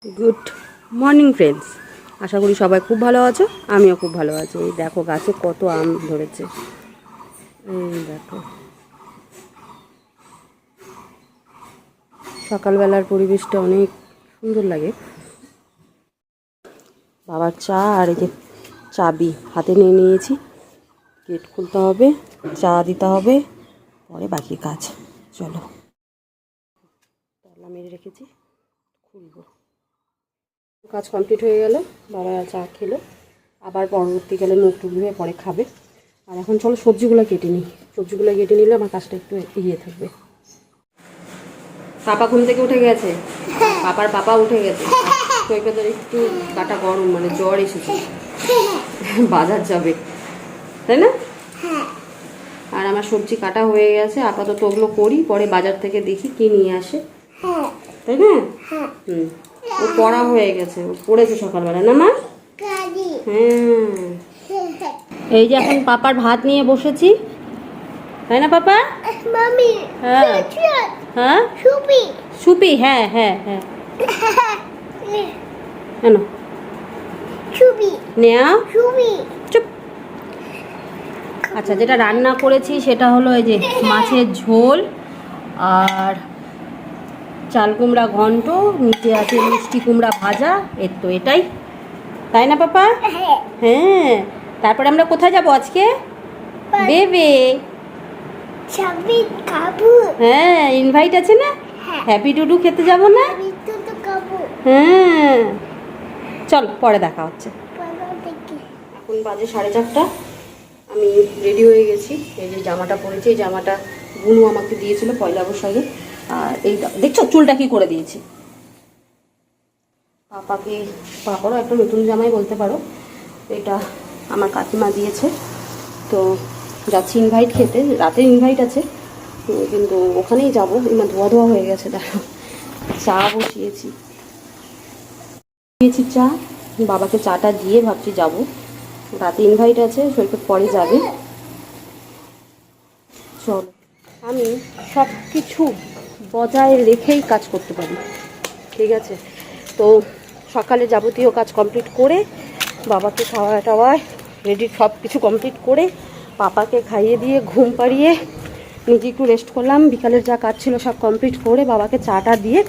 Good morning friends, আশা করি সবাই খুব ভালো আছো। আমিও খুব ভালো আছি। এই দেখো গাছে কত আম ধরেছে, এই দেখো। সকালবেলার পরিবেশটা অনেক সুন্দর লাগে। বাবার চা আর এই যে চাবি হাতে নিয়ে নিয়েছি। গেট খুলতে হবে, চা দিতে হবে, পরে বাকি কাজ। চলো, তালা মেরে রেখেছি, খুলবো। কাজ কমপ্লিট হয়ে গেল, বাবা চা খেলো, আবার পরবর্তীকালে মুখ টুক ধুয়ে পরে খাবে। আর এখন চলো সবজিগুলো কেটে নিই। সবজিগুলো কেটে নিলে আমার কাজটা একটু এগিয়ে থাকবে। পাপা ঘুম থেকে উঠে গেছে, পাপা উঠে গেছে। সৈকতের একটু কাটা গরম, মানে জ্বর এসেছে, বাজার যাবে তাই না? আর আমার সবজি কাটা হয়ে গেছে, আপাতত ওগুলো করি, পরে বাজার থেকে দেখি কি নিয়ে আসে, তাই না? ও পড়া হয়ে গেছে, ও পড়েছে সকালবেলা না মা? হ্যাঁ, এই যে এখন পাপার ভাত নিয়ে বসেছি, তাই না পাপা? হ্যাঁ হ্যাঁ, সুপি, হ্যাঁ হ্যাঁ হ্যাঁ, কেন নেয়া চুপ। আচ্ছা, যেটা রান্না করেছি সেটা হলো এই যে মাছের ঝোল আর চাল কুমড়া ঘন্ট, নিচে আছে মিষ্টি কুমড়া ভাজা। এর তো এটাই, তাই না পাপা? হ্যাঁ, তারপরে আমরা কোথায় যাব আজকে? বেবে। হ্যাঁ, ইনভাইট আছে না? হ্যাপি টুডু খেতে যাব না? হ্যাঁ, চল পরে দেখা হচ্ছে। এখন বাজে 4:30, আমি রেডি হয়ে গেছি। এই যে জামাটা পরেছি, এই জামাটা বুনু আমাকে দিয়েছিল পয়লা বৈশাখে। আর এই দেখছো চুলটা কি করে দিয়েছি। পাপারও একটা নতুন জামাই বলতে পারো, এটা আমার কাকিমা দিয়েছে। তো যাচ্ছি ইনভাইট খেতে, রাতে ইনভাইট আছে, কিন্তু ওখানেই যাবো। এবার ধোয়া হয়ে গেছে, দেখো চা বসিয়েছি, চা। বাবাকে চাটা দিয়ে ভাবছি যাব, রাতে ইনভাইট আছে, সৈকত পরে যাবে। চল, আমি সব কিছু বজায় রেখেই কাজ করতে পারি, ঠিক আছে? তো সকালে যাবতীয় কাজ কমপ্লিট করে, বাবাকে খাওয়া টাওয়ায় রেডি সব কিছু কমপ্লিট করে, পাপাকে খাইয়ে দিয়ে ঘুম পাড়িয়ে নিজে একটু রেস্ট করলাম। বিকালের যা কাজ ছিল সব কমপ্লিট করে বাবাকে চাটা দিয়ে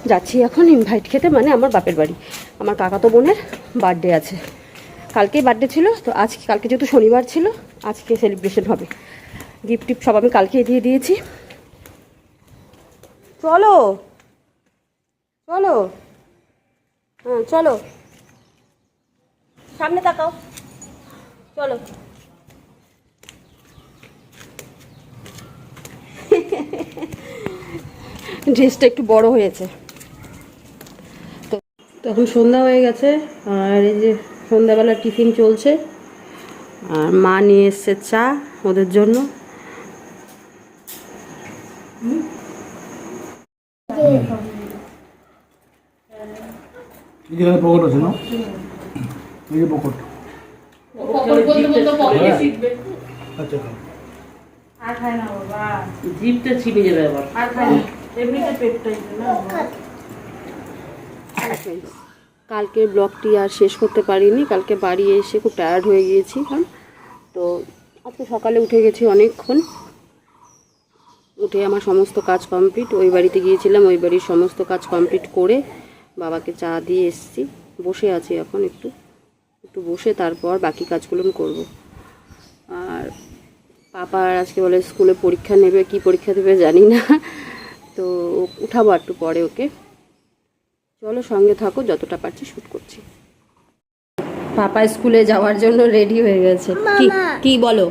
যাচ্ছি এখন ইনভাইট খেতে, মানে আমার বাপের বাড়ি। আমার কাকাতো বোনের বার্থডে আছে, কালকেই বার্থডে ছিল, তো কালকে যেহেতু শনিবার ছিল, আজকে সেলিব্রেশন হবে। গিফট টিফট সব আমি কালকে দিয়ে দিয়েছি। চলো চলো, হ্যাঁ চলো, সামনে তাকাও, চলো। ড্রেসটা একটু বড় হয়েছে। তো এখন সন্ধ্যা হয়ে গেছে, আর এই যে সন্ধ্যাবেলা টিফিন চলছে, আর মা নিয়ে এসছে চা ওদের জন্য। পকেট আছে না, এই যে পকেট। আচ্ছা, আর খায় না বাবা, জিভটা ছিপে যাবে আবার। আর খায় না, এমনিতে পেটটাই না। কালকের ব্লগটি আর শেষ করতে পারিনি, কালকে বাড়ি এসে খুব টায়ার্ড হয়ে গিয়েছি। তো আজকে সকালে উঠে গেছি অনেকক্ষণ, উঠে আমার সমস্ত কাজ কমপ্লিট। ওই বাড়িতে গিয়েছিলাম, ওই বাড়ির সমস্ত কাজ কমপ্লিট করে বাবাকে চা দিয়ে এসেছি। বসে আছি এখন, একটু বসে তারপর বাকি কাজগুলো করব। আর পাপার আজকে বলে স্কুলে পরীক্ষা নেবে, কি পরীক্ষা দেবে জানি না, তো উঠাবো একটু পরে ওকে। চলো সঙ্গে থাকো, যতটা পারছি শ্যুট করছি। পাপা স্কুলে যাওয়ার জন্য রেডি হয়ে গেছে। কি বলো?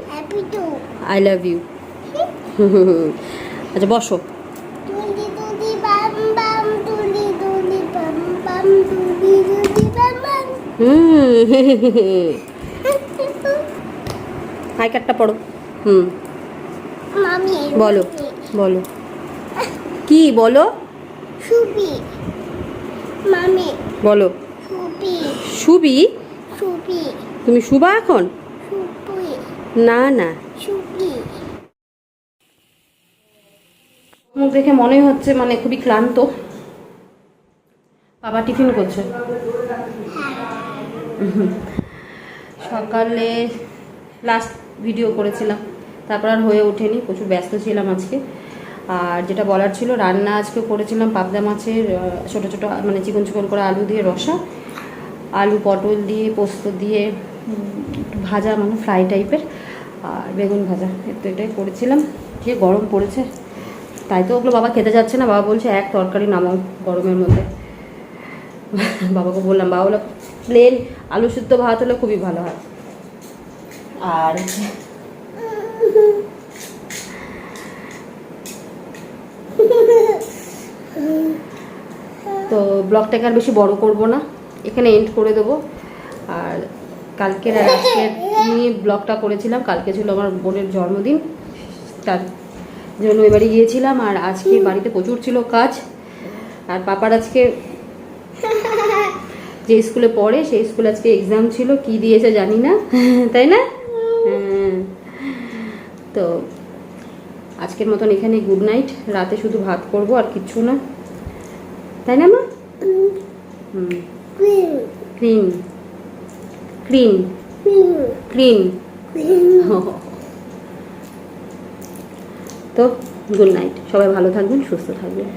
I love you. আচ্ছা বসো। হাই কাটটা পড়ো। বলো বলো, কি বলো? বলো। সুবি? তুমি শুবা এখন? না না, মুখ দেখে মনে হচ্ছে মানে খুবই ক্লান্ত। বাবা টিফিন করছে। সকালে লাস্ট ভিডিও করেছিলাম, তারপর আর হয়ে ওঠেনি, প্রচুর ব্যস্ত ছিলাম আজকে। আর যেটা বলার ছিল, রান্না আজকে করেছিলাম পাবদা মাছের ছোটো ছোটো মানে চিকন চিকন করে আলু দিয়ে রসা, আলু পটল দিয়ে পোস্ত দিয়ে একটু ভাজা মানে ফ্রাই টাইপের, আর বেগুন ভাজা। তো এটাই করেছিলাম। যে গরম পড়েছে, তাই তো ওগুলো বাবা খেতে যাচ্ছে না। বাবা বলছে এক তরকারি নামাও গরমের মধ্যে। বাবাকে বললাম, বাবা বললো প্লেন আলু সিদ্ধ ভাত হলে খুবই ভালো হয়। আর তো ব্লগটাকে আর বেশি বড় করব না, এখানে এন্ড করে দেবো। আর কালকের আর আজকের নিয়ে ব্লগটা করেছিলাম। কালকে ছিল আমার বোনের জন্মদিন, তার জন্য এবারে গিয়েছিলাম। আর আজকে বাড়িতে প্রচুর ছিল কাজ। আর পাপার আজকে যে স্কুলে পড়ে সেই স্কুলে আজকে এক্সাম ছিল, কি দিয়েছে জানি না, তাই না? হ্যাঁ। তো আজকের মতন এখানে গুড নাইট। রাতে শুধু ভাত করব আর কিচ্ছু না, তাই না মা? Cream cream cream. তো গুড নাইট, সবাই ভালো থাকবেন, সুস্থ থাকবেন।